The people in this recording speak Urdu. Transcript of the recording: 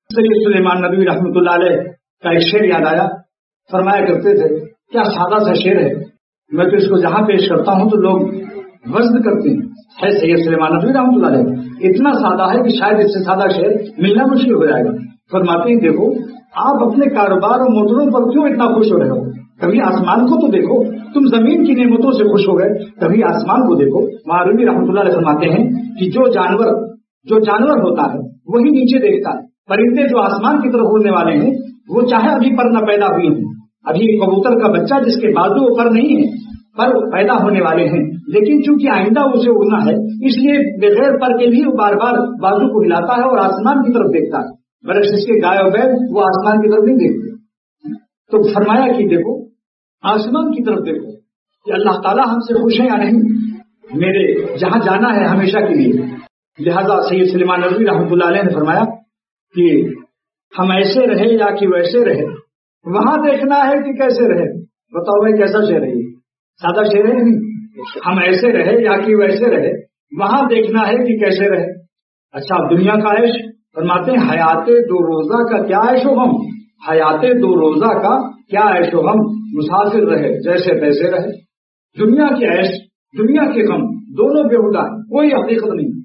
سید سلیمان ندوی رحمۃ اللہ علیہ کا ایک شعر یاد آیا. فرمایا کرتے تھے کیا سادہ سا شعر ہے, میں تو اس کو جہاں پیش کرتا ہوں تو لوگ وزن کرتے ہیں. ہے سید سلیمان ندوی رحمۃ اللہ علیہ اتنا سادہ ہے کہ شاید اس سے سادہ شعر ملنا مشکل ہو جائے گا. فرماتے ہیں دیکھو آپ اپنے کاروبار اور موٹروں پر کیوں اتنا خوش ہو رہے ہو, کبھی آسمان کو تو دیکھو, تم زمین کی نعمتوں سے خوش ہو گئے, کبھی آسمان کو دیکھو. معروی رحمۃ اللہ علیہ فرماتے ہیں کہ جو جانور ہوتا ہے وہی نیچے دیکھتا ہے. پرندے جو آسمان کی طرف اڑنے والے ہیں وہ چاہے ابھی پر نہ پیدا ہوئی ہیں, ابھی کبوتر کا بچہ جس کے بازو پر نہیں ہے, پر پیدا ہونے والے ہیں, لیکن چونکہ آئندہ اسے اڑنا ہے اس لیے بغیر پر کے بھی وہ بار بار بازو کو ہلاتا ہے اور آسمان کی طرف دیکھتا ہے. برعکس اس کے گائے اور بیل وہ آسمان کی طرف نہیں دیکھتے. تو فرمایا کہ دیکھو آسمان کی طرف دیکھو کہ اللہ تعالیٰ ہم سے خوش ہیں یا نہیں, میرے جہاں جانا ہے ہمیشہ کے لیے. لہذا سید سلیمان ندوی رحمۃ اللہ علیہ نے فرمایا کہ ہم ایسے رہے یا کہ ویسے رہے, وہاں دیکھنا ہے کہ کیسے رہے. بتاؤ بھائی کیسا شعر ہے یہ, سادہ شعر ہے نہیں. ہم ایسے رہے یا کہ ویسے رہے, وہاں دیکھنا ہے کہ کیسے رہے. اچھا اب دنیا کا عیش, فرماتے ہیں حیات دو روزہ کا کیا عیش و غم, حیات دو روزہ کا کیا عیش و غم, مسافر رہے جیسے تیسے رہے. دنیا کے عیش دنیا کے غم دونوں بےہودہ ہیں, کوئی حقیقت نہیں.